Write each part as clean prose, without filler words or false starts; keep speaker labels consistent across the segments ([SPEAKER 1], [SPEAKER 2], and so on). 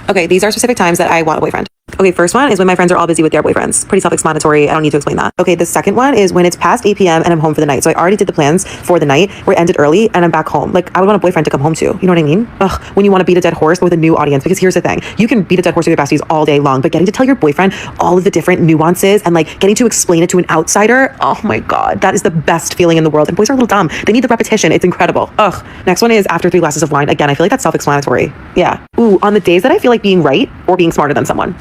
[SPEAKER 1] Okay, these are specific times that I want a boyfriend. Okay, first one is when my friends are all busy with their boyfriends. Pretty self-explanatory. I don't need to explain that. Okay, the second one is when it's past 8 p.m. and I'm home for the night. So I already did the plans for the night where it ended early and I'm back home. Like, I would want a boyfriend to come home to. You know what I mean? Ugh, when you want to beat a dead horse with a new audience. Because here's the thing. You can beat a dead horse with your besties all day long, but getting to tell your boyfriend all of the different nuances and like getting to explain it to an outsider, oh my God, that is the best feeling in the world. And boys are a little dumb. They need the repetition. It's incredible. Ugh. Next one is after 3 glasses of wine. Again, I feel like that's self-explanatory. Yeah. Ooh, on the days that I feel like being right or being smarter than someone.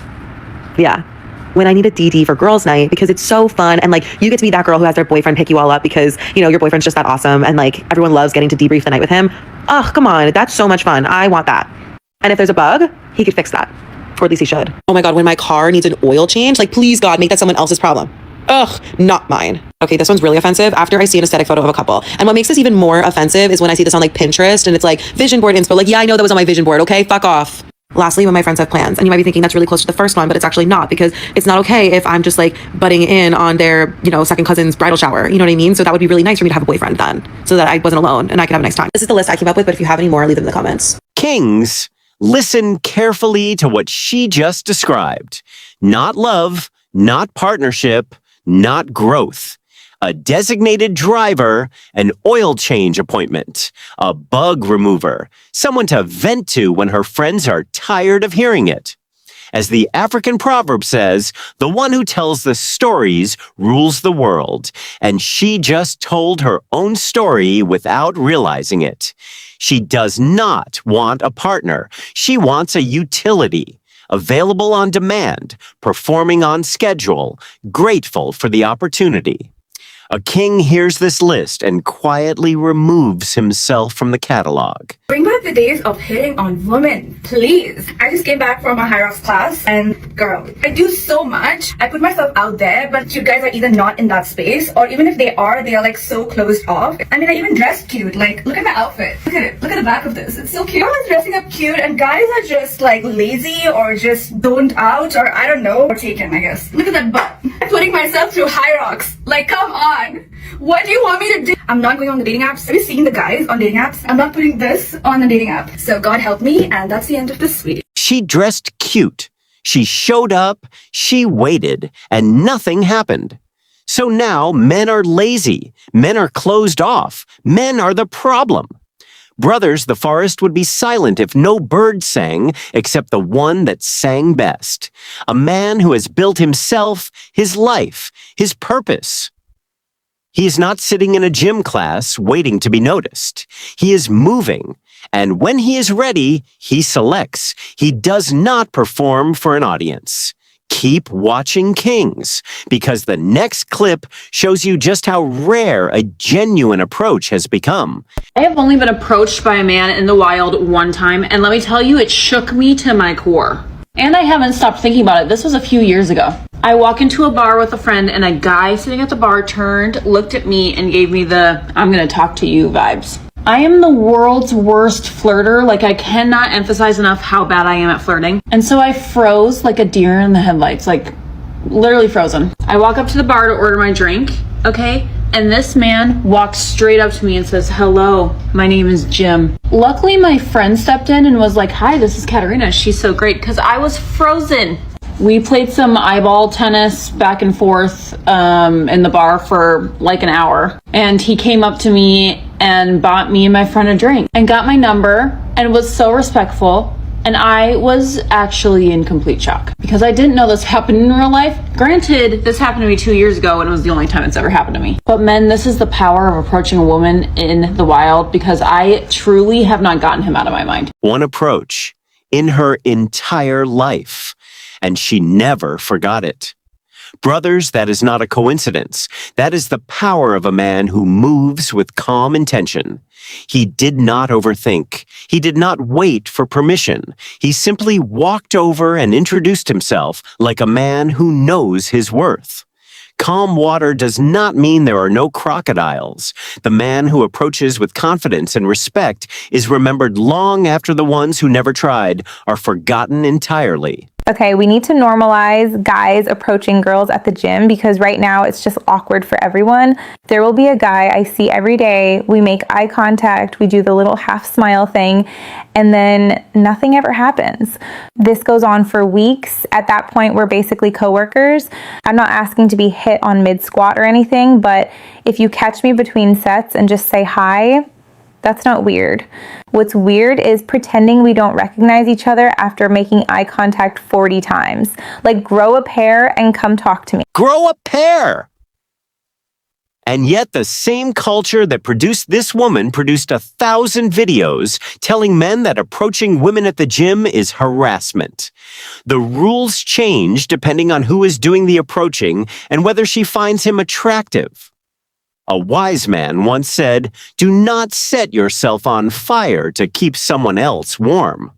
[SPEAKER 1] Yeah. When I need a DD for girls' night because it's so fun and like you get to be that girl who has their boyfriend pick you all up because, you know, your boyfriend's just that awesome and like everyone loves getting to debrief the night with him. Oh, come on. That's so much fun. I want that. And if there's a bug, he could fix that. Or at least he should. Oh my God, when my car needs an oil change, like please God, make that someone else's problem. Ugh, not mine. Okay, this one's really offensive after I see an aesthetic photo of a couple. And what makes this even more offensive is when I see this on like Pinterest and it's like vision board inspo. Like, yeah, I know that was on my vision board. Okay, fuck off. Lastly, when my friends have plans, and you might be thinking that's really close to the first one, but it's actually not because it's not okay if I'm just like butting in on their, you know, second cousin's bridal shower. You know what I mean? So that would be really nice for me to have a boyfriend then so that I wasn't alone and I could have a nice time. This is the list I came up with, but if you have any more, leave them in the comments.
[SPEAKER 2] Kings, listen carefully to what she just described. Not love, not partnership, not growth. A designated driver, an oil change appointment, a bug remover, someone to vent to when her friends are tired of hearing it. As the African proverb says, the one who tells the stories rules the world, and she just told her own story without realizing it. She does not want a partner. She wants a utility. Available on demand, performing on schedule, grateful for the opportunity. A king hears this list and quietly removes himself from the catalog.
[SPEAKER 3] Bring back the days of hitting on women, please. I just came back from a high rocks class and girl, I do so much. I put myself out there, but you guys are either not in that space or even if they are like so closed off. I mean, I even dressed cute. Like, look at my outfit. Look at it. Look at the back of this. It's so cute. I was dressing up cute and guys are just like lazy or just zoned out or I don't know, or taken, I guess. Look at that butt. I'm putting myself through high rocks. Like, come on. What do you want me to do? I'm not going on the dating apps. Have you seen the guys on dating apps? I'm not putting this on the dating app. So God help me, and that's the end of this video.
[SPEAKER 2] She dressed cute. She showed up, she waited, and nothing happened. So now men are lazy. Men are closed off. Men are the problem. Brothers, the forest would be silent if no bird sang except the one that sang best. A man who has built himself, his life, his purpose. He is not sitting in a gym class waiting to be noticed. He is moving, and when he is ready, he selects. He does not perform for an audience. Keep watching Kings, because the next clip shows you just how rare a genuine approach has become.
[SPEAKER 4] I have only been approached by a man in the wild one time, and let me tell you, it shook me to my core. And I haven't stopped thinking about it. This was a few years ago. I walk into a bar with a friend and a guy sitting at the bar turned, looked at me and gave me the I'm gonna talk to you vibes. I am the world's worst flirter. Like, I cannot emphasize enough how bad I am at flirting. And so I froze like a deer in the headlights, like literally frozen. I walk up to the bar to order my drink, okay? And this man walks straight up to me and says, hello, my name is Jim. Luckily, my friend stepped in and was like, hi, this is Katerina. She's so great, because I was frozen. We played some eyeball tennis back and forth in the bar for like an hour. And he came up to me and bought me and my friend a drink and got my number and was so respectful. And I was actually in complete shock because I didn't know this happened in real life. Granted, this happened to me 2 years ago and it was the only time it's ever happened to me. But men, this is the power of approaching a woman in the wild, because I truly have not gotten him out of my mind.
[SPEAKER 2] One approach in her entire life, and she never forgot it. Brothers, that is not a coincidence. That is the power of a man who moves with calm intention. He did not overthink. He did not wait for permission. He simply walked over and introduced himself like a man who knows his worth. Calm water does not mean there are no crocodiles. The man who approaches with confidence and respect is remembered long after the ones who never tried are forgotten entirely.
[SPEAKER 5] Okay, we need to normalize guys approaching girls at the gym because right now it's just awkward for everyone. There will be a guy I see every day. We make eye contact, we do the little half smile thing, and then nothing ever happens. This goes on for weeks. At that point, we're basically coworkers. I'm not asking to be hit on mid squat or anything, but if you catch me between sets and just say hi, that's not weird. What's weird is pretending we don't recognize each other after making eye contact 40 times. Like, grow a pair and come talk to me.
[SPEAKER 2] Grow a pair! And yet the same culture that produced this woman produced 1,000 videos telling men that approaching women at the gym is harassment. The rules change depending on who is doing the approaching and whether she finds him attractive. A wise man once said, "Do not set yourself on fire to keep someone else warm."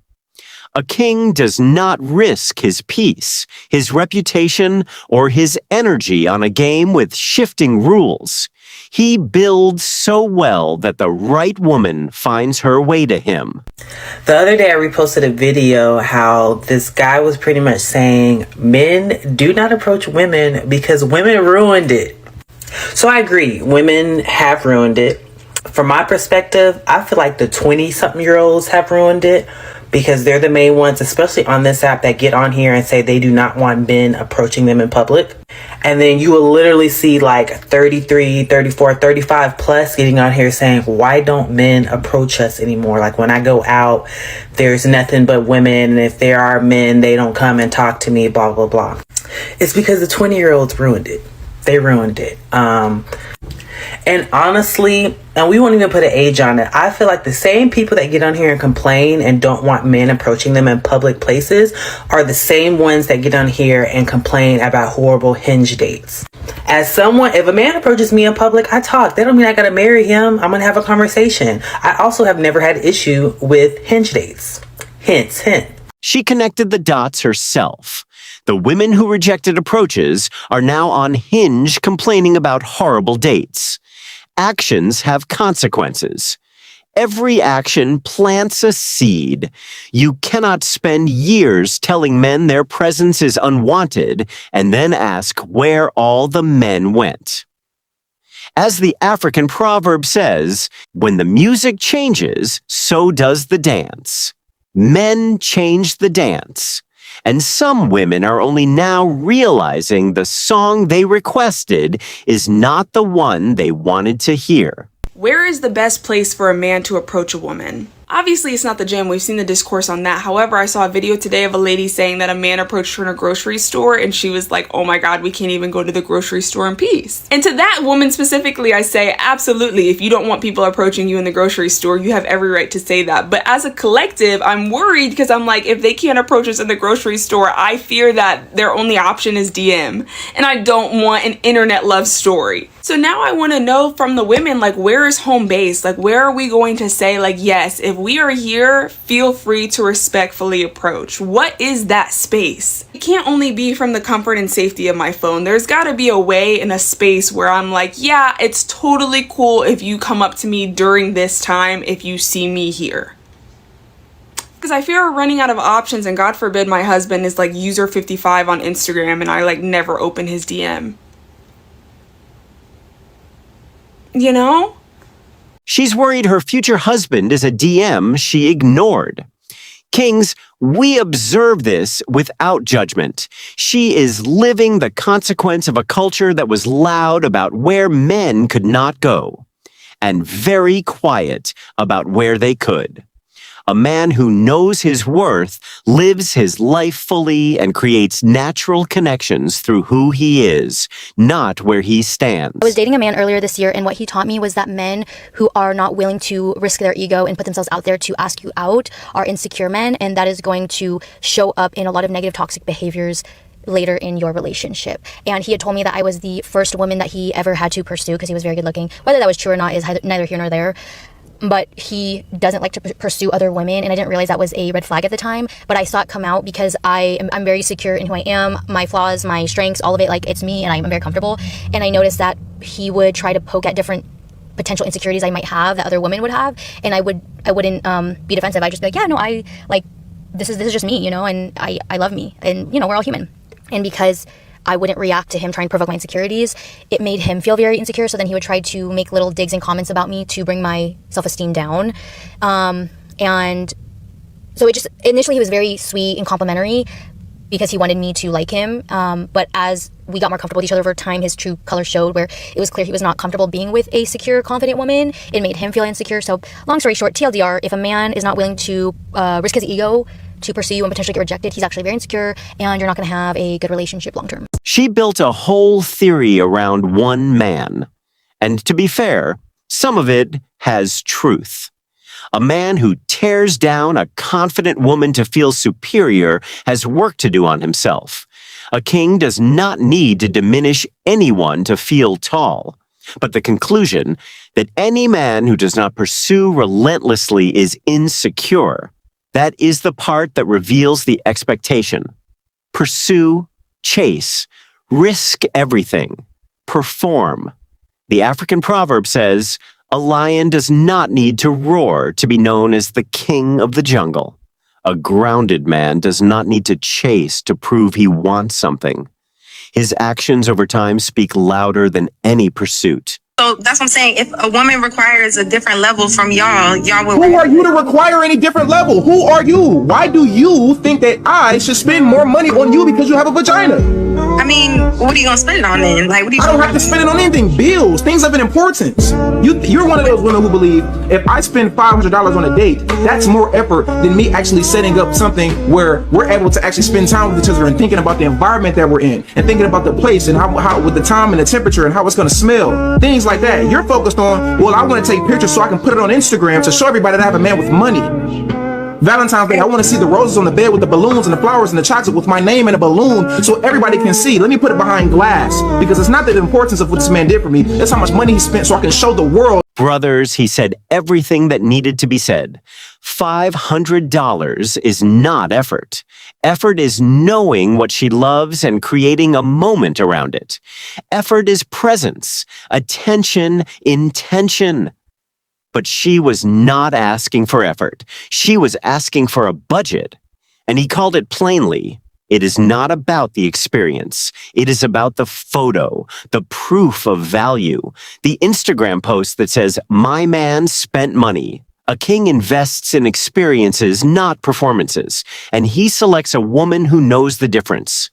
[SPEAKER 2] A king does not risk his peace, his reputation, or his energy on a game with shifting rules. He builds so well that the right woman finds her way to him.
[SPEAKER 6] The other day I reposted a video how this guy was pretty much saying men do not approach women because women ruined it. So I agree, women have ruined it. From my perspective, I feel like the 20-something-year-olds have ruined it because they're the main ones, especially on this app, that get on here and say they do not want men approaching them in public. And then you will literally see like 33, 34, 35 plus getting on here saying, why don't men approach us anymore? Like, when I go out, there's nothing but women. And if there are men, they don't come and talk to me, blah, blah, blah. It's because the 20-year-olds ruined it. They ruined it. And honestly, and we won't even put an age on it, I feel like the same people that get on here and complain and don't want men approaching them in public places are the same ones that get on here and complain about horrible Hinge dates. As someone, if a man approaches me in public, I talk. That don't mean I gotta marry him. I'm gonna have a conversation. I also have never had issue with Hinge dates. Hint.
[SPEAKER 2] She connected the dots herself. The women who rejected approaches are now on Hinge complaining about horrible dates. Actions have consequences. Every action plants a seed. You cannot spend years telling men their presence is unwanted and then ask where all the men went. As the African proverb says, when the music changes, so does the dance. Men change the dance. And some women are only now realizing the song they requested is not the one they wanted to hear.
[SPEAKER 7] Where is the best place for a man to approach a woman? Obviously, it's not the gym. We've seen the discourse on that. However, I saw a video today of a lady saying that a man approached her in a grocery store and she was like, oh my God, we can't even go to the grocery store in peace. And to that woman specifically, I say, absolutely. If you don't want people approaching you in the grocery store, you have every right to say that. But as a collective, I'm worried because I'm like, if they can't approach us in the grocery store, I fear that their only option is DM. And I don't want an internet love story. So now I want to know from the women, like, where is home base? Like, where are we going to say, like, yes, if we are here, feel free to respectfully approach? What is that space? It can't only be from the comfort and safety of my phone. There's got to be a way in a space where I'm like, yeah, it's totally cool if you come up to me during this time if you see me here. Because I fear we're running out of options, and God forbid my husband is like user 55 on Instagram and I like never open his DM. You know?
[SPEAKER 2] She's worried her future husband is a DM she ignored. Kings, we observe this without judgment. She is living the consequence of a culture that was loud about where men could not go, and very quiet about where they could. A man who knows his worth, lives his life fully, and creates natural connections through who he is, not where he stands.
[SPEAKER 8] I was dating a man earlier this year, and what he taught me was that men who are not willing to risk their ego and put themselves out there to ask you out are insecure men, and that is going to show up in a lot of negative toxic behaviors later in your relationship. And he had told me that I was the first woman that he ever had to pursue because he was very good looking. Whether that was true or not is neither here nor there. But he doesn't like to pursue other women, and I didn't realize that was a red flag at the time. But I saw it come out because I'm very secure in who I am, my flaws, my strengths, all of it. Like, it's me, and I'm very comfortable. And I noticed that he would try to poke at different potential insecurities I might have that other women would have, and I wouldn't be defensive. I'd just be like, yeah, no, I like this is just me, you know, and I love me, and, you know, we're all human. And because I wouldn't react to him trying to provoke my insecurities, it made him feel very insecure. So then he would try to make little digs and comments about me to bring my self-esteem down. And so it just, initially he was very sweet and complimentary because he wanted me to like him. But as we got more comfortable with each other over time, his true colors showed, where it was clear he was not comfortable being with a secure, confident woman. It made him feel insecure. So long story short, TLDR, if a man is not willing to risk his ego to pursue you and potentially get rejected, he's actually very insecure, and you're not going to have a good relationship long term.
[SPEAKER 2] She built a whole theory around one man. And to be fair, some of it has truth. A man who tears down a confident woman to feel superior has work to do on himself. A king does not need to diminish anyone to feel tall. But the conclusion that any man who does not pursue relentlessly is insecure, that is the part that reveals the expectation. Pursue, chase, risk everything, perform. The African proverb says, a lion does not need to roar to be known as the king of the jungle. A grounded man does not need to chase to prove he wants something. His actions over time speak louder than any pursuit.
[SPEAKER 9] So that's what I'm saying. If a woman requires a different level from y'all will...
[SPEAKER 10] Who are you to require any different level? Who are you? Why do you think that I should spend more money on you because you have a vagina?
[SPEAKER 9] I mean, what are you gonna spend it on then? Like, what are you?
[SPEAKER 10] I don't have to spend it on anything. Bills, things of an importance. You're one of those women who believe if I spend $500 on a date, that's more effort than me actually setting up something where we're able to actually spend time with each other and thinking about the environment that we're in and thinking about the place and how with the time and the temperature and how it's gonna smell. Things like that. You're focused on, well, I want to take pictures so I can put it on Instagram to show everybody that I have a man with money. Valentine's Day, I want to see the roses on the bed with the balloons and the flowers and the chocolate with my name and a balloon so everybody can see. Let me put it behind glass because it's not the importance of what this man did for me. It's how much money he spent so I can show the world.
[SPEAKER 2] Brothers, he said everything that needed to be said. $500 is not effort. Effort is knowing what she loves and creating a moment around it. Effort is presence, attention, intention. But she was not asking for effort. She was asking for a budget. And he called it plainly. It is not about the experience. It is about the photo, the proof of value, the Instagram post that says, my man spent money. A king invests in experiences, not performances. And he selects a woman who knows the difference.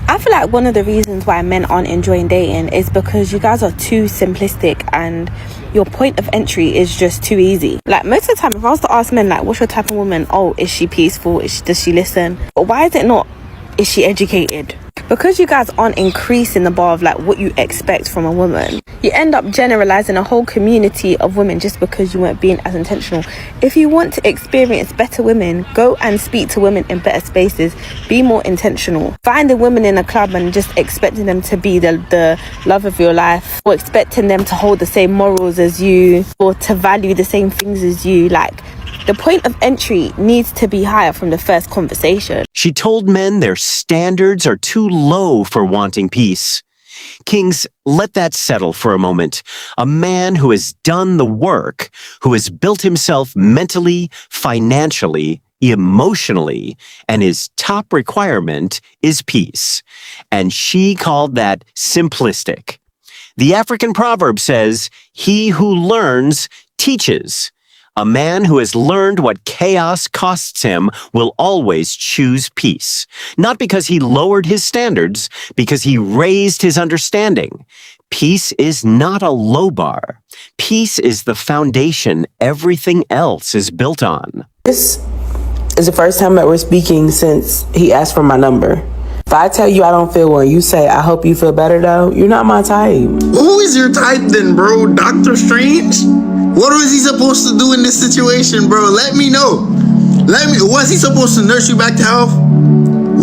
[SPEAKER 11] I feel like one of the reasons why men aren't enjoying dating is because you guys are too simplistic and your point of entry is just too easy. Like most of the time, if I was to ask men, like, what's your type of woman? Oh, is she peaceful? Does she listen? But why is it not, is she educated? Because you guys aren't increasing the bar of like what you expect from a woman, you end up generalizing a whole community of women just because you weren't being as intentional. If you want to experience better women, go and speak to women in better spaces. Be more intentional. Finding women in a club and just expecting them to be the love of your life, or expecting them to hold the same morals as you, or to value the same things as you, like, the point of entry needs to be higher from the first conversation.
[SPEAKER 2] She told men their standards are too low for wanting peace. Kings, let that settle for a moment. A man who has done the work, who has built himself mentally, financially, emotionally, and his top requirement is peace. And she called that simplistic. The African proverb says, he who learns teaches. A man who has learned what chaos costs him will always choose peace. Not because he lowered his standards, because he raised his understanding. Peace is not a low bar. Peace is the foundation everything else is built on.
[SPEAKER 12] This is the first time that we're speaking since he asked for my number. If I tell you I don't feel well, you say, I hope you feel better though, you're not my type.
[SPEAKER 13] Who is your type then, bro? Doctor Strange? What was he supposed to do in this situation, bro? Let me know. Was he supposed to nurse you back to health?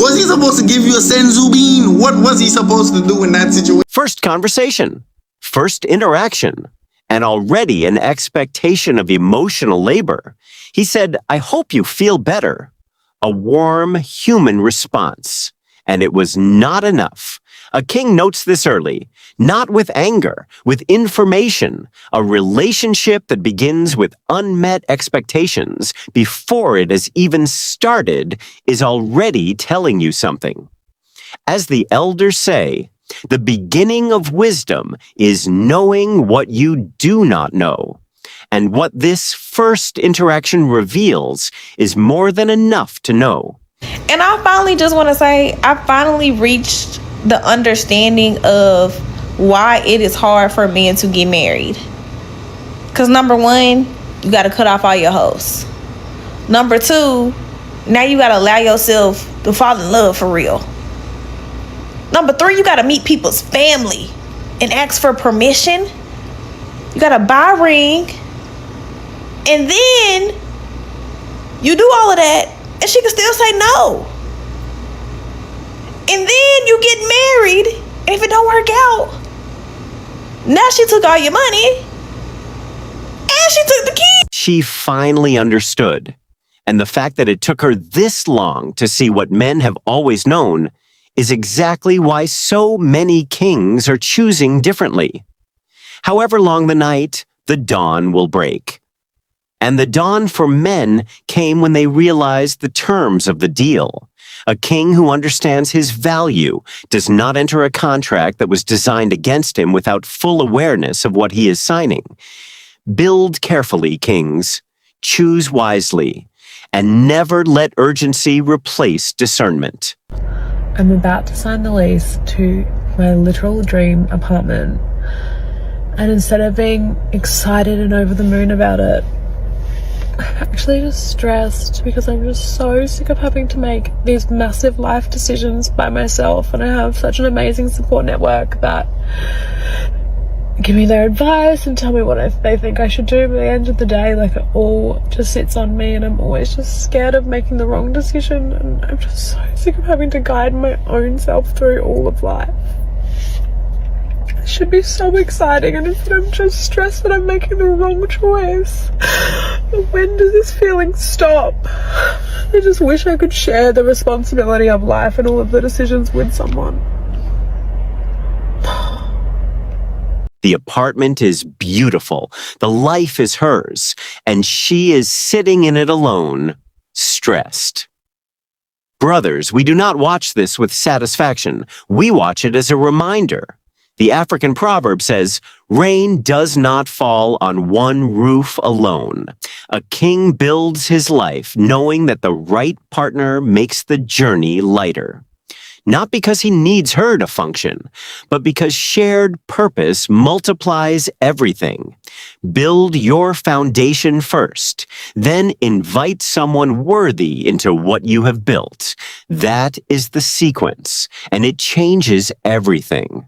[SPEAKER 13] Was he supposed to give you a senzu bean? What was he supposed to do in that situation?
[SPEAKER 2] First conversation, first interaction, and already an expectation of emotional labor. He said, I hope you feel better. A warm human response. And it was not enough. A king notes this early, not with anger, with information, a relationship that begins with unmet expectations before it has even started is already telling you something. As the elders say, the beginning of wisdom is knowing what you do not know. And what this first interaction reveals is more than enough to know.
[SPEAKER 14] And I finally just want to say, I finally reached the understanding of why it is hard for men to get married. Because number one, you got to cut off all your hoes. Number two, now you got to allow yourself to fall in love for real. Number three, you got to meet people's family and ask for permission. You got to buy a ring. And then you do all of that and she can still say no. And then you get married, and if it don't work out, now she took all your money, and she took the key.
[SPEAKER 2] She finally understood. And the fact that it took her this long to see what men have always known is exactly why so many kings are choosing differently. However long the night, the dawn will break. And the dawn for men came when they realized the terms of the deal. A king who understands his value does not enter a contract that was designed against him without full awareness of what he is signing. Build carefully, kings. Choose wisely. And never let urgency replace discernment.
[SPEAKER 15] I'm about to sign the lease to my literal dream apartment. And instead of being excited and over the moon about it, I'm actually just stressed because I'm just so sick of having to make these massive life decisions by myself, and I have such an amazing support network that give me their advice and tell me what they think I should do, but at the end of the day, like, it all just sits on me and I'm always just scared of making the wrong decision, and I'm just so sick of having to guide my own self through all of life. It should be so exciting, and instead I'm just stressed that I'm making the wrong choice. But when does this feeling stop? I just wish I could share the responsibility of life and all of the decisions with someone.
[SPEAKER 2] The apartment is beautiful. The life is hers, and she is sitting in it alone, stressed. Brothers, we do not watch this with satisfaction. We watch it as a reminder. The African proverb says, "Rain does not fall on one roof alone." A king builds his life knowing that the right partner makes the journey lighter. Not because he needs her to function, but because shared purpose multiplies everything. Build your foundation first, then invite someone worthy into what you have built. That is the sequence, and it changes everything.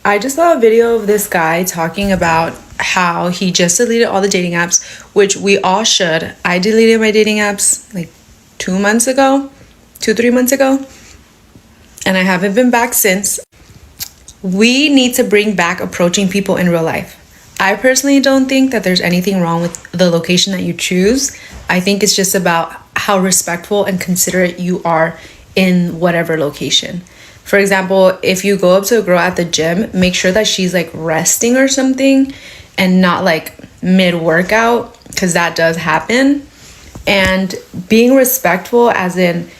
[SPEAKER 16] I just saw a video of this guy talking about how he just deleted all the dating apps, which we all should. I deleted my dating apps like 3 months ago, and I haven't been back since. We need to bring back approaching people in real life. I personally don't think that there's anything wrong with the location that you choose. I think it's just about how respectful and considerate you are in whatever location. For example, if you go up to a girl at the gym, make sure that she's like resting or something and not like mid-workout, because that does happen. And being respectful, as in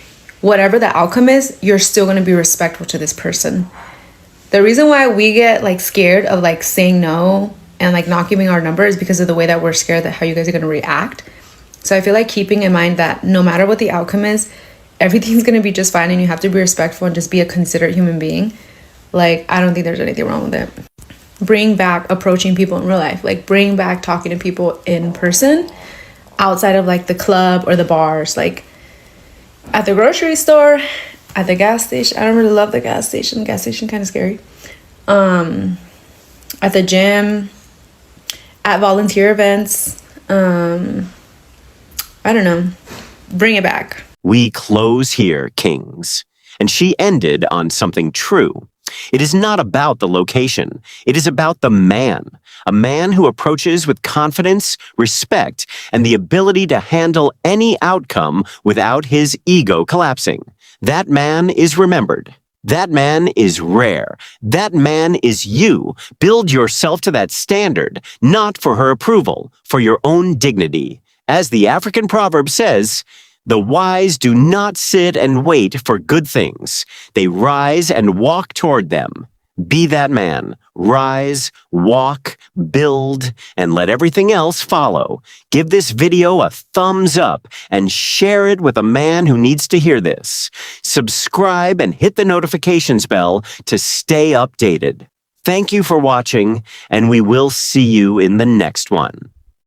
[SPEAKER 16] whatever the outcome is, you're still going to be respectful to this person. The reason why we get like scared of like saying no and like not giving our number is because of the way that we're scared that how you guys are going to react. So I feel like keeping in mind that no matter what the outcome is, everything's going to be just fine, and you have to be respectful and just be a considerate human being. Like, I don't think there's anything wrong with it. Bring back approaching people in real life. Like, bring back talking to people in person outside of like the club or the bars. Like at the grocery store, at the gas station. I don't really love the gas station. Gas station kind of scary. At the gym, at volunteer events. I don't know. Bring it back.
[SPEAKER 2] We close here, kings. And she ended on something true. It is not about the location. It is about the man. A man who approaches with confidence, respect, and the ability to handle any outcome without his ego collapsing. That man is remembered. That man is rare. That man is you. Build yourself to that standard, not for her approval, for your own dignity. As the African proverb says, the wise do not sit and wait for good things. They rise and walk toward them. Be that man. Rise, walk, build, and let everything else follow. Give this video a thumbs up and share it with a man who needs to hear this. Subscribe and hit the notifications bell to stay updated. Thank you for watching, and we will see you in the next one.